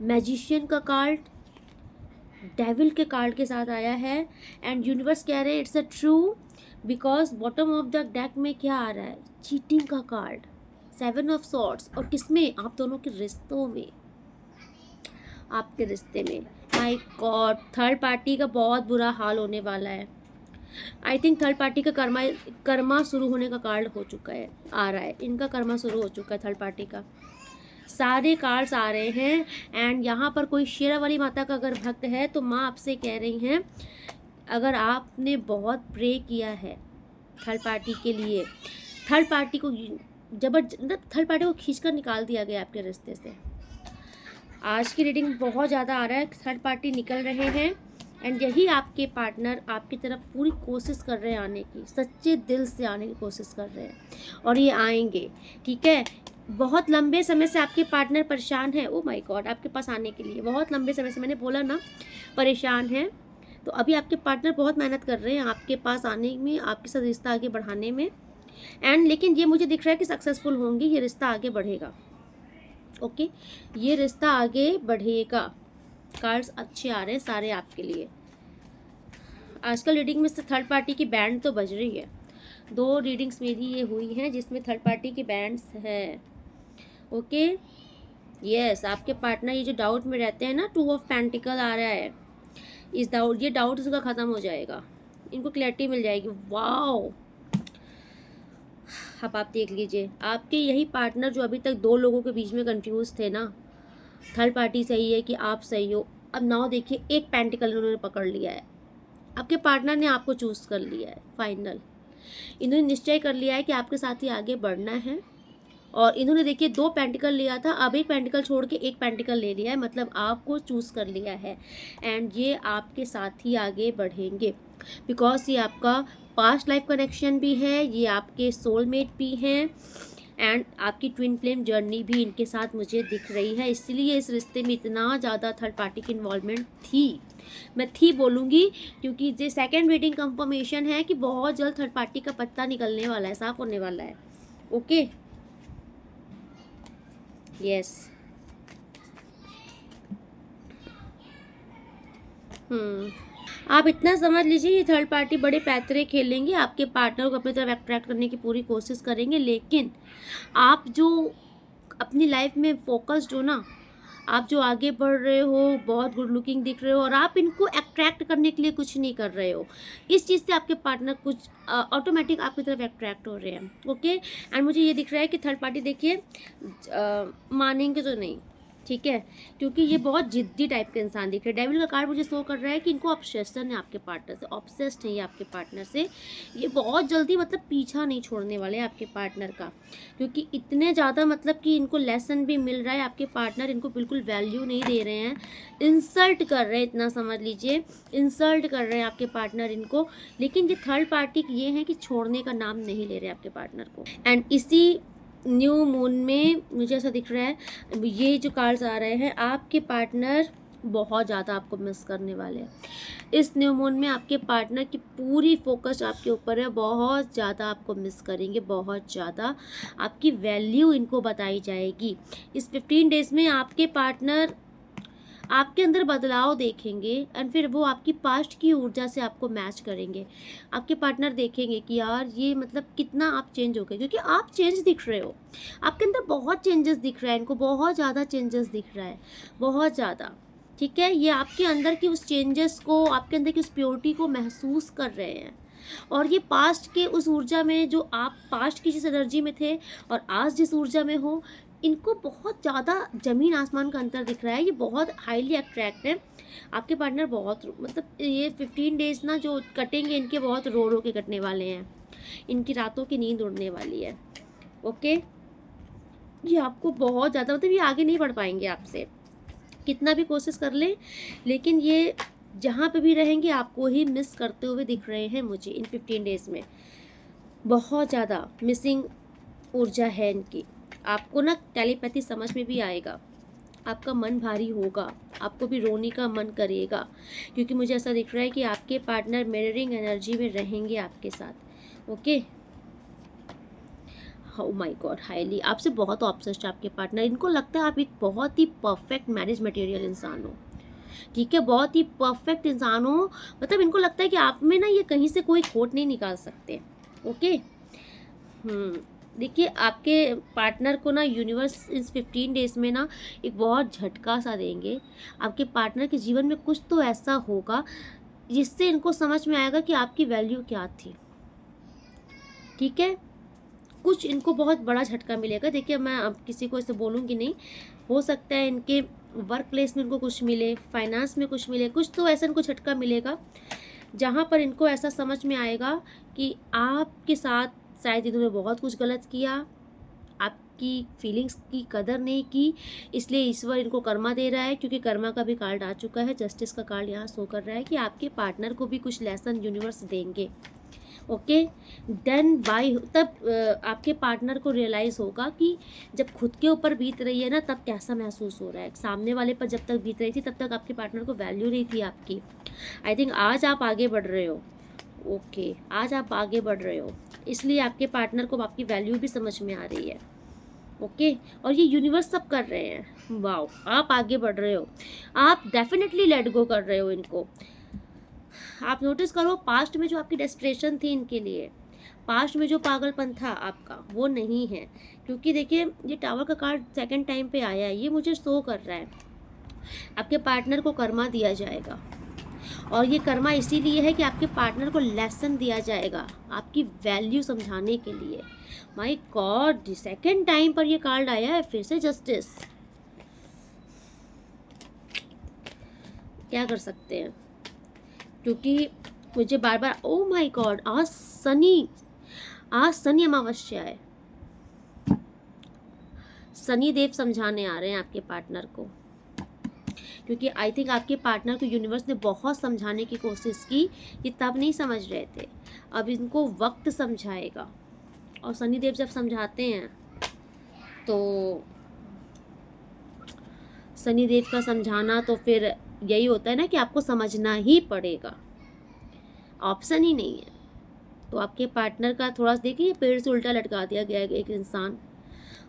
magician का कार्ड डेविल के कार्ड के साथ आया है एंड यूनिवर्स कह रहे हैं it's a true. Because bottom of the deck में क्या आ रहा है, चीटिंग का कार्ड, 7 ऑफ सॉर्ड्स, और किसमें, आप दोनों के रिश्तों में, आपके रिश्ते में। माय गॉड, थर्ड पार्टी का बहुत बुरा हाल होने वाला है। आई थिंक थर्ड पार्टी का कर्मा शुरू होने का कार्ड हो चुका है, आ रहा है, इनका कर्मा शुरू हो चुका है थर्ड पार्टी का। सारे कार्ड्स आ रहे हैं एंड यहाँ पर कोई शेरावाली माता का अगर भक्त है तो माँ आपसे कह रही हैं, अगर आपने बहुत प्रे किया है थर्ड पार्टी के लिए, थर्ड पार्टी को थर्ड पार्टी को खींचकर निकाल दिया गया आपके रिश्ते से। आज की रीडिंग बहुत ज़्यादा आ रहा है, थर्ड पार्टी निकल रहे हैं एंड यही आपके पार्टनर आपकी तरफ पूरी कोशिश कर रहे हैं आने की, सच्चे दिल से आने की कोशिश कर रहे हैं और ये आएंगे। ठीक है, बहुत लंबे समय से आपके पार्टनर परेशान है, ओ माय गॉड, आपके पास आने के लिए बहुत लंबे समय से, मैंने बोला ना परेशान है, तो अभी आपके पार्टनर बहुत मेहनत कर रहे हैं आपके पास आने में, आपके साथ रिश्ता आगे बढ़ाने में। एंड लेकिन ये मुझे दिख रहा है कि सक्सेसफुल होंगे, ये रिश्ता आगे बढ़ेगा। ओके, ये रिश्ता आगे बढ़ेगा। कार्ड्स अच्छे आ रहे हैं सारे आपके लिए। आजकल रीडिंग में से थर्ड पार्टी की बैंड तो बज रही है। 2 रीडिंग्स मेरी ये हुई हैं जिसमें थर्ड पार्टी की बैंड्स है। ओके, यस, आपके पार्टनर ये जो डाउट में रहते हैं ना, 2 ऑफ पेंटिकल आ रहा है, ये डाउट उसका ख़त्म हो जाएगा, इनको क्लैरिटी मिल जाएगी। वाओ, अब आप देख लीजिए, आपके यही पार्टनर जो अभी तक 2 लोगों के बीच में कंफ्यूज थे ना, थर्ड पार्टी सही है कि आप सही हो, अब नाउ देखिए एक पेंटिकल उन्होंने पकड़ लिया है, आपके पार्टनर ने आपको चूज़ कर लिया है फाइनल। इन्होंने निश्चय कर लिया है कि आपके साथ ही आगे बढ़ना है और इन्होंने देखिए 2 पेंटिकल लिया था, अब एक पेंटिकल छोड़ के एक पेंटिकल ले लिया है, मतलब आपको चूज़ कर लिया है एंड ये आपके साथ ही आगे बढ़ेंगे। बिकॉज ये आपका पास्ट लाइफ कनेक्शन भी है, ये आपके सोलमेट भी हैं एंड आपकी ट्विन फ्लेम जर्नी भी इनके साथ मुझे दिख रही है, इसलिए इस रिश्ते में इतना ज़्यादा थर्ड पार्टी की इन्वॉल्वमेंट थी। मैं थी बोलूँगी क्योंकि जो सेकेंड रीडिंग कंफर्मेशन है कि बहुत जल्द थर्ड पार्टी का पत्ता निकलने वाला है, साफ होने वाला है। ओके, यस, आप इतना समझ लीजिए, ये थर्ड पार्टी बड़े पैतरे खेलेंगे, आपके पार्टनर को अपनी तरफ अट्रैक्ट करने की पूरी कोशिश करेंगे, लेकिन आप जो अपनी लाइफ में फोकस्ड हो ना, आप जो आगे बढ़ रहे हो, बहुत गुड लुकिंग दिख रहे हो और आप इनको अट्रैक्ट करने के लिए कुछ नहीं कर रहे हो, इस चीज़ से आपके पार्टनर कुछ ऑटोमेटिक आपकी तरफ अट्रैक्ट हो रहे हैं। ओके, एंड मुझे ये दिख रहा है कि थर्ड पार्टी देखिए मानेंगे तो नहीं, ठीक है, क्योंकि ये बहुत जिद्दी टाइप के इंसान दिख रहे हैं। डेविल का कार्ड मुझे शो कर रहा है कि इनको ऑब्सेशन है आपके पार्टनर से, ऑब्सेस्ड है ये आपके पार्टनर से, ये बहुत जल्दी मतलब पीछा नहीं छोड़ने वाले आपके पार्टनर का, क्योंकि इतने ज़्यादा मतलब कि इनको लेसन भी मिल रहा है, आपके पार्टनर इनको बिल्कुल वैल्यू नहीं दे रहे हैं, इंसल्ट कर रहे हैं, इतना समझ लीजिए, इंसल्ट कर रहे हैं आपके पार्टनर इनको। लेकिन ये थर्ड पार्टी ये है कि छोड़ने का नाम नहीं ले रहे आपके पार्टनर को। एंड इसी न्यू मून में मुझे ऐसा दिख रहा है, ये जो कार्ड्स आ रहे हैं, आपके पार्टनर बहुत ज़्यादा आपको मिस करने वाले हैं। इस न्यू मून में आपके पार्टनर की पूरी फोकस आपके ऊपर है, बहुत ज़्यादा आपको मिस करेंगे, बहुत ज़्यादा आपकी वैल्यू इनको बताई जाएगी। इस 15 डेज़ में आपके पार्टनर आपके अंदर बदलाव देखेंगे एंड फिर वो आपकी पास्ट की ऊर्जा से आपको मैच करेंगे। आपके पार्टनर देखेंगे कि यार ये मतलब कितना आप चेंज हो गए, क्योंकि आप चेंज दिख रहे हो, आपके अंदर बहुत चेंजेस दिख रहा है, इनको बहुत ज़्यादा चेंजेस दिख रहा है, बहुत ज़्यादा। ठीक है, ये आपके अंदर की उस चेंजेस को, आपके अंदर की उस प्योरिटी को महसूस कर रहे हैं और ये पास्ट के उस ऊर्जा में, जो आप पास्ट की जिस एनर्जी में थे और आज जिस ऊर्जा में हो, इनको बहुत ज़्यादा ज़मीन आसमान का अंतर दिख रहा है, ये बहुत हाईली अट्रैक्ट है। आपके पार्टनर बहुत मतलब ये 15 डेज़ ना जो कटेंगे इनके बहुत रो के कटने वाले हैं, इनकी रातों की नींद उड़ने वाली है। ओके, ये आपको बहुत ज़्यादा मतलब ये आगे नहीं बढ़ पाएंगे आपसे, कितना भी कोशिश कर लें, लेकिन ये जहाँ पे भी रहेंगे आपको ही मिस करते हुए दिख रहे हैं मुझे इन 15 डेज़ में। बहुत ज़्यादा मिसिंग ऊर्जा है इनकी। आपको ना टेलीपैथी समझ में भी आएगा, आपका मन भारी होगा, आपको भी रोने का मन करेगा, क्योंकि मुझे ऐसा दिख रहा है कि आपके पार्टनर मिररिंग एनर्जी में रहेंगे आपके साथ। Okay, O my God, highly आपसे बहुत ऑब्सेस्ड है आपके पार्टनर। इनको लगता है आप एक बहुत ही परफेक्ट मैरिज मटेरियल इंसान हो, ठीक है, बहुत ही परफेक्ट इंसान हो। मतलब इनको लगता है कि आप में ना ये कहीं से कोई खोट नहीं निकाल सकते। ओके, देखिए आपके पार्टनर को ना यूनिवर्स इस 15 डेज में ना एक बहुत झटका सा देंगे। आपके पार्टनर के जीवन में कुछ तो ऐसा होगा जिससे इनको समझ में आएगा कि आपकी वैल्यू क्या थी, ठीक है। कुछ इनको बहुत बड़ा झटका मिलेगा। देखिए मैं अब किसी को ऐसे बोलूँगी नहीं, हो सकता है इनके वर्क प्लेस में इनको कुछ मिले, फाइनेंस में कुछ मिले, कुछ तो ऐसा इनको झटका मिलेगा जहाँ पर इनको ऐसा समझ में आएगा कि आपके साथ शायद इन्होंने बहुत कुछ गलत किया, आपकी फीलिंग्स की कदर नहीं की, इसलिए ईश्वर इनको कर्मा दे रहा है, क्योंकि कर्मा का भी कार्ड आ चुका है, जस्टिस का कार्ड यहाँ शो कर रहा है कि आपके पार्टनर को भी कुछ लेसन यूनिवर्स देंगे। ओके, देन बाय तब आपके पार्टनर को रियलाइज़ होगा कि जब खुद के ऊपर बीत रही है ना तब कैसा महसूस हो रहा है, सामने वाले पर जब तक बीत रही थी तब तक आपके पार्टनर को वैल्यू नहीं थी आपकी। आई थिंक आज आप आगे बढ़ रहे हो। ओके, आज आप आगे बढ़ रहे हो, इसलिए आपके पार्टनर को आपकी वैल्यू भी समझ में आ रही है। ओके, और ये यूनिवर्स सब कर रहे हैं। वाओ, आप आगे बढ़ रहे हो, आप डेफिनेटली लेट गो कर रहे हो इनको। आप नोटिस करो पास्ट में जो आपकी डेस्परेशन थी इनके लिए, पास्ट में जो पागलपन था आपका वो नहीं है, क्योंकि देखिए ये टावर का कार्ड सेकंड टाइम पे आया है, ये मुझे शो कर रहा है आपके पार्टनर को कर्मा दिया जाएगा। और ये कर्मा इसीलिए है कि आपके पार्टनर को लेसन दिया जाएगा आपकी वैल्यू समझाने के लिए। माय गॉड, सेकंड टाइम पर ये कार्ड आया है फिर से जस्टिस। क्या कर सकते हैं, क्योंकि मुझे बार बार ओ माय गॉड, आज शनि अमावस्या है, शनि देव समझाने आ रहे हैं आपके पार्टनर को, क्योंकि आई थिंक आपके पार्टनर को यूनिवर्स ने बहुत समझाने की कोशिश की, ये तब नहीं समझ रहे थे, अब इनको वक्त समझाएगा। और शनि देव जब समझाते हैं तो शनि देव का समझाना तो फिर यही होता है ना कि आपको समझना ही पड़ेगा, ऑप्शन ही नहीं है। तो आपके पार्टनर का थोड़ा देखिए पेड़ से उल्टा लटका दिया गया है एक इंसान,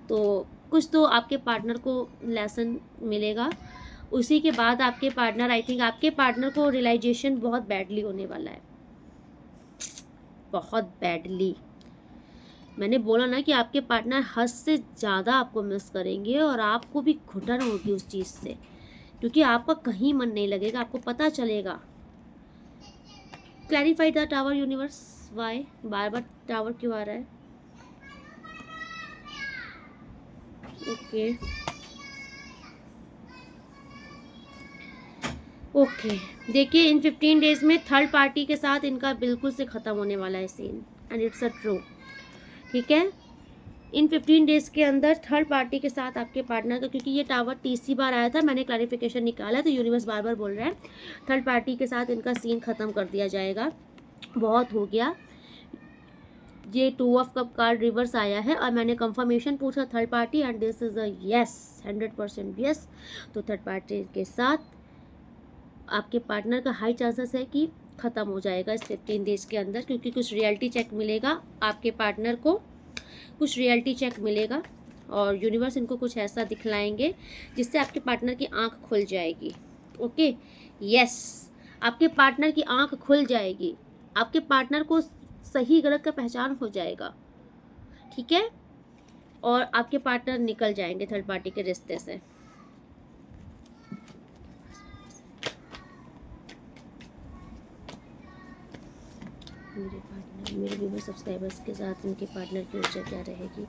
तो कुछ तो आपके पार्टनर को लेसन मिलेगा। उसी के बाद आपके पार्टनर, आई थिंक आपके पार्टनर को रियलाइजेशन बहुत बैडली होने वाला है, बहुत बैडली। मैंने बोला ना कि आपके पार्टनर हद से ज़्यादा आपको मिस करेंगे और आपको भी घुटन होगी उस चीज़ से, क्योंकि आपका कहीं मन नहीं लगेगा, आपको पता चलेगा। Clarify the tower universe, why बार बार टावर क्यों आ रहा है। ओके ओके, देखिए इन 15 डेज में थर्ड पार्टी के साथ इनका बिल्कुल से ख़त्म होने वाला है scene, and it's a true, ठीक है। इन 15 डेज के अंदर थर्ड पार्टी के साथ आपके पार्टनर का, क्योंकि ये टावर तीसरी बार आया था, मैंने क्लैरिफिकेशन निकाला तो यूनिवर्स बार बार बोल रहा है थर्ड पार्टी के साथ इनका सीन ख़त्म कर दिया जाएगा। बहुत हो गया, ये 2 ऑफ कप कार्ड रिवर्स आया है और मैंने कंफर्मेशन पूछा third party and this is a yes, 100% yes. तो थर्ड पार्टी के साथ आपके पार्टनर का हाई चांसेस है कि ख़त्म हो जाएगा इस 15 डेज के अंदर, क्योंकि कुछ रियलिटी चेक मिलेगा आपके पार्टनर को, कुछ रियलिटी चेक मिलेगा और यूनिवर्स इनको कुछ ऐसा दिखलाएंगे जिससे आपके पार्टनर की आंख खुल जाएगी। ओके, यस, आपके पार्टनर की आंख खुल जाएगी, आपके पार्टनर को सही गलत का पहचान हो जाएगा, ठीक है, और आपके पार्टनर निकल जाएंगे थर्ड पार्टी के रिश्ते से। मेरे पार्टनर, मेरे व्यूअर सब्सक्राइबर्स के साथ इनके पार्टनर की ऊर्जा क्या रहेगी।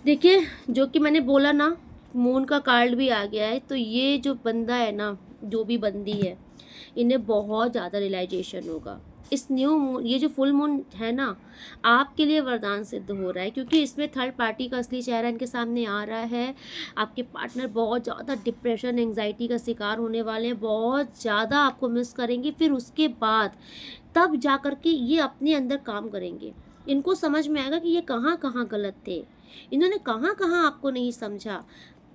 देखिए, जो कि मैंने बोला ना, मून का कार्ड भी आ गया है, तो ये जो बंदा है ना, जो भी बंदी है, इन्हें बहुत ज़्यादा रियलाइजेशन होगा। इस न्यू मून, ये जो फुल मून है ना, आपके लिए वरदान सिद्ध हो रहा है, क्योंकि इसमें थर्ड पार्टी का असली चेहरा इनके सामने आ रहा है। आपके पार्टनर बहुत ज़्यादा डिप्रेशन, एंग्जाइटी का शिकार होने वाले हैं, बहुत ज़्यादा आपको मिस करेंगे। फिर उसके बाद तब जा कर के ये अपने अंदर काम करेंगे। इनको समझ में आएगा कि ये कहाँ कहाँ गलत थे, इन्होंने कहाँ कहाँ आपको नहीं समझा।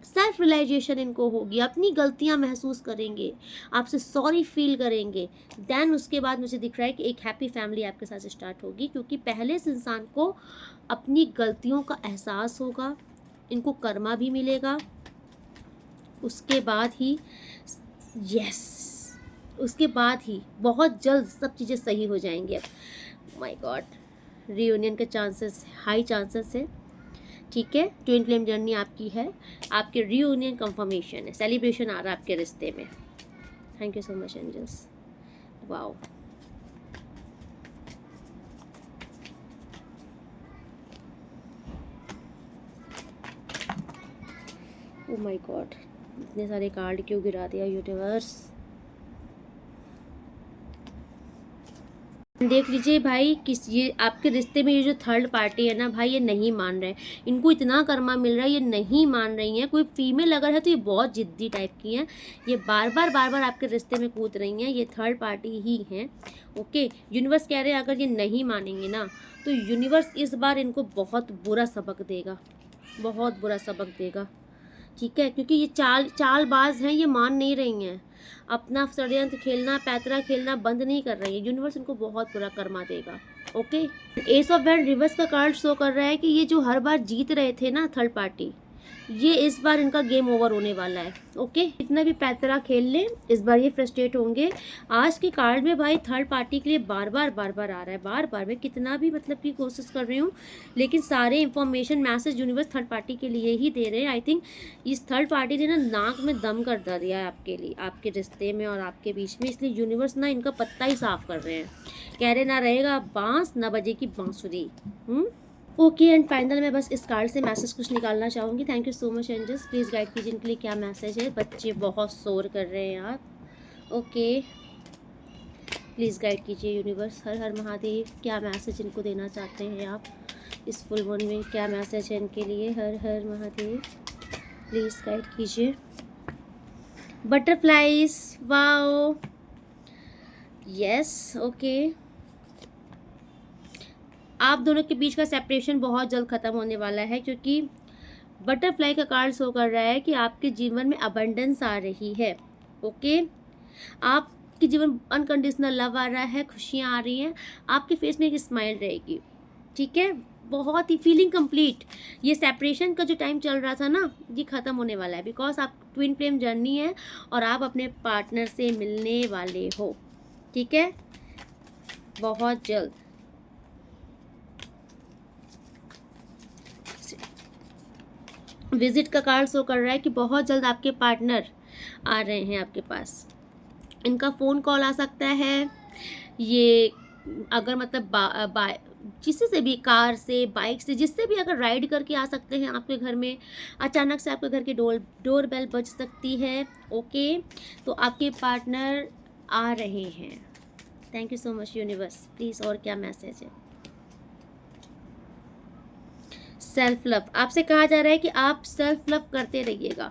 सेल्फ रियलाइजेशन इनको होगी, अपनी गलतियां महसूस करेंगे, आपसे सॉरी फील करेंगे। देन उसके बाद मुझे दिख रहा है कि एक हैप्पी फैमिली आपके साथ स्टार्ट होगी, क्योंकि पहले इस इंसान को अपनी गलतियों का एहसास होगा, इनको कर्मा भी मिलेगा। उसके बाद ही, यस, उसके बाद ही बहुत जल्द सब चीज़ें सही हो जाएंगी। अब माय गॉड, रियूनियन के चांसेस, हाई चांसेस है। ठीक है, ट्विन फ्लेम जर्नी आपकी है, आपके रियूनियन कंफर्मेशन है, सेलिब्रेशन आ रहा है आपके रिश्ते में। Thank you so much angels. Wow, oh my god, इतने सारे कार्ड क्यों गिरा दिया यूनिवर्स। देख लीजिए भाई, किस ये आपके रिश्ते में ये जो थर्ड पार्टी है ना भाई, ये नहीं मान रहे, इनको इतना कर्मा मिल रहा है, ये नहीं मान रही हैं। कोई फीमेल अगर है तो ये बहुत जिद्दी टाइप की हैं, ये बार बार आपके रिश्ते में कूद रही हैं, ये थर्ड पार्टी ही हैं। ओके, यूनिवर्स कह रहे हैं अगर ये नहीं मानेंगे ना, तो यूनिवर्स इस बार इनको बहुत बुरा सबक देगा, बहुत बुरा सबक देगा। ठीक है, क्योंकि ये चालबाज हैं, ये मान नहीं रही हैं, अपना षड्यंत्र खेलना, पैतरा खेलना बंद नहीं कर रही है। यूनिवर्स इनको बहुत बुरा कर्मा देगा। Okay, S of wand reverse का कार्ड शो कर रहा है कि ये जो हर बार जीत रहे थे ना थर्ड पार्टी, ये इस बार इनका गेम ओवर होने वाला है। ओके, कितना भी पैतरा खेल लें, इस बार ये फ्रस्ट्रेट होंगे। आज के कार्ड में भाई थर्ड पार्टी के लिए बार बार आ रहा है, बार बार मैं कितना भी मतलब की कोशिश कर रही हूँ, लेकिन सारे information message universe third party के लिए ही दे रहे हैं। आई थिंक इस थर्ड पार्टी ने ना नाक में दम कर दिया है आपके लिए, आपके रिश्ते में और आपके बीच में, इसलिए यूनिवर्स ना इनका पत्ता ही साफ कर रहे हैं। कह रहे ना रहेगा बांस ना बजेगी बांसुरी। ओके, एंड फाइनल मैं बस इस कार्ड से मैसेज कुछ निकालना चाहूँगी। Thank you so much angels, please guide कीजिए इनके लिए क्या मैसेज है। बच्चे बहुत शोर कर रहे हैं यार। ओके, प्लीज़ गाइड कीजिए यूनिवर्स। हर हर महादेव, क्या मैसेज इनको देना चाहते हैं आप इस फुल मून में, क्या मैसेज है इनके लिए। हर हर महादेव, प्लीज़ गाइड कीजिए। Butterflies, wow, yes. ओके, आप दोनों के बीच का सेपरेशन बहुत जल्द ख़त्म होने वाला है, क्योंकि बटरफ्लाई का कार्ड शो कर रहा है कि आपके जीवन में अबंडेंस आ रही है। ओके, आपके जीवन में अनकंडीशनल लव आ रहा है, खुशियाँ आ रही हैं, आपके फेस में एक स्माइल रहेगी। ठीक है, बहुत ही फीलिंग कंप्लीट। ये सेपरेशन का जो टाइम चल रहा था ना, ये ख़त्म होने वाला है, बिकॉज आप ट्विन फ्लेम जर्नी है और आप अपने पार्टनर से मिलने वाले हो। ठीक है, बहुत जल्द। विजिट का कार्ड शो कर रहा है कि बहुत जल्द आपके पार्टनर आ रहे हैं आपके पास। इनका फ़ोन कॉल आ सकता है, ये अगर मतलब किसी से भी, कार से, बाइक से, जिससे भी अगर राइड करके आ सकते हैं आपके घर में। अचानक से आपके घर की डोर बेल बज सकती है। ओके, तो आपके पार्टनर आ रहे हैं। Thank you so much universe, please और क्या मैसेज है। सेल्फ लव, आपसे कहा जा रहा है कि आप सेल्फ लव करते रहिएगा,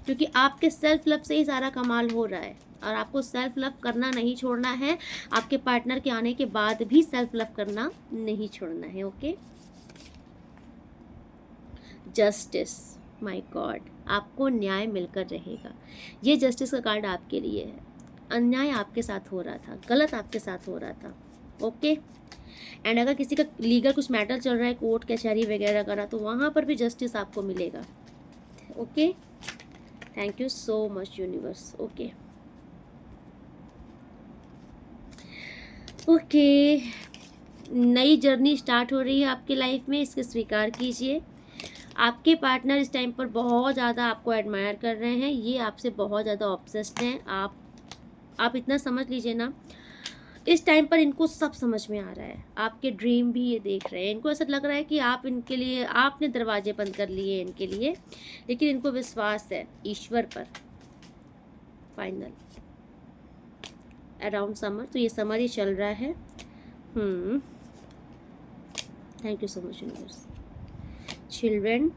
क्योंकि आपके सेल्फ लव से ही सारा कमाल हो रहा है, और आपको सेल्फ लव करना नहीं छोड़ना है। आपके पार्टनर के आने के बाद भी सेल्फ लव करना नहीं छोड़ना है। ओके, जस्टिस, माय गॉड, आपको न्याय मिलकर रहेगा। ये जस्टिस का कार्ड आपके लिए है। अन्याय आपके साथ हो रहा था, गलत आपके साथ हो रहा था। ओके, एंड अगर किसी का लीगल कुछ मैटर चल रहा है, कोर्ट कचहरी वगैरह का, तो वहाँ पर भी जस्टिस आपको मिलेगा। Okay, thank you so much universe. Okay, okay, नई जर्नी स्टार्ट हो रही है आपकी लाइफ में, इसको स्वीकार कीजिए। आपके पार्टनर इस टाइम पर बहुत ज़्यादा आपको एडमायर कर रहे हैं, ये आपसे बहुत ज़्यादा ऑब्सेस्ड हैं। आप इतना समझ लीजिए ना इस टाइम पर इनको सब समझ में आ रहा है, आपके ड्रीम भी ये देख रहे हैं। इनको ऐसा लग रहा है कि आप इनके लिए, आपने दरवाजे बंद कर लिए इनके लिए, लेकिन इनको विश्वास है ईश्वर पर। फाइनल अराउंड समर, तो ये समर ही चल रहा है। Thank you so much universe. Children,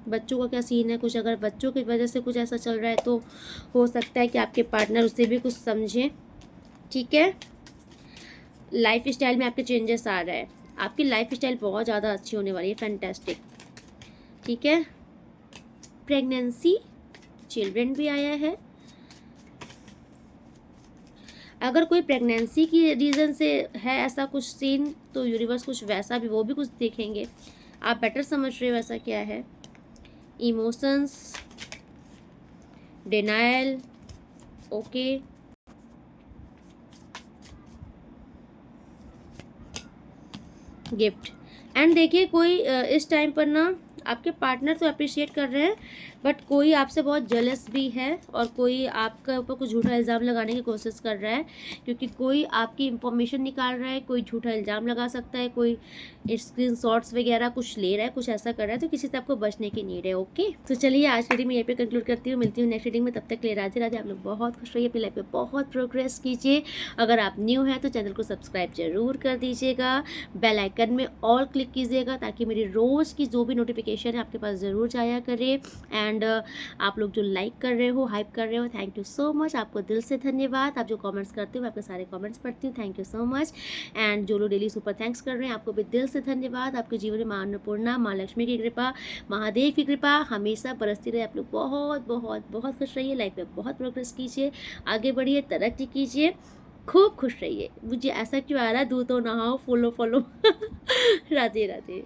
बच्चों का क्या सीन है? कुछ अगर बच्चों की वजह से कुछ ऐसा चल रहा है तो हो सकता है कि आपके पार्टनर उससे भी कुछ समझें, ठीक है। लाइफ स्टाइल में आपके चेंजेस आ रहा है, आपकी लाइफ स्टाइल बहुत ज़्यादा अच्छी होने वाली है, फैंटास्टिक, ठीक है। प्रेगनेंसी, चिल्ड्रन भी आया है। अगर कोई प्रेगनेंसी की रीज़न से है ऐसा कुछ सीन, तो यूनिवर्स कुछ वैसा भी, वो भी कुछ देखेंगे। आप बेटर समझ रहे हो ऐसा क्या है। Emotions, denial, okay, gift. And देखिए कोई इस टाइम पर ना आपके पार्टनर तो अप्रिशिएट कर रहे हैं, बट कोई आपसे बहुत जेलस भी है, और कोई आपके ऊपर कुछ झूठा इल्ज़ाम लगाने की कोशिश कर रहा है, क्योंकि कोई आपकी इंफॉर्मेशन निकाल रहा है, कोई झूठा इल्ज़ाम लगा सकता है, कोई स्क्रीनशॉट्स वगैरह कुछ ले रहा है, कुछ ऐसा कर रहा है, तो किसी से आपको बचने की नीड है, ओके। तो चलिए आज की रीडिंग में यहीं पे कंक्लूड करती हूँ, मिलती हूँ नेक्स्ट रीडिंग में। तब तक के लिए राधे राधे। आप लोग बहुत खुश रहिए, अपनी लाइफ में बहुत प्रोग्रेस कीजिए। अगर आप न्यू हैं तो चैनल को सब्सक्राइब जरूर कर दीजिएगा, बेल आइकन में ऑल क्लिक कीजिएगा, ताकि मेरी रोज़ की जो भी नोटिफिकेशन है आपके पास ज़रूर जाया करे। एंड आप लोग जो लाइक कर रहे हो, हाइप कर रहे हो, थैंक यू सो मच, आपको दिल से धन्यवाद। आप जो कमेंट्स करते हो, मैं आपके सारे कमेंट्स पढ़ती हूँ, thank you so much. And जो लोग डेली सुपर थैंक्स कर रहे हैं, आपको भी दिल से धन्यवाद। आपके जीवन में माँ अन्नपूर्णा, माँ लक्ष्मी की कृपा, महादेव की कृपा हमेशा बरसती रहे। आप लोग बहुत बहुत बहुत खुश रहिए, लाइफ में बहुत प्रोग्रेस कीजिए, आगे बढ़िए, तरक्की कीजिए, खूब खुश रहिए। मुझे ऐसा क्यों आ रहा है, दूधो नहाओ, फॉलो फॉलो। राधे राधे।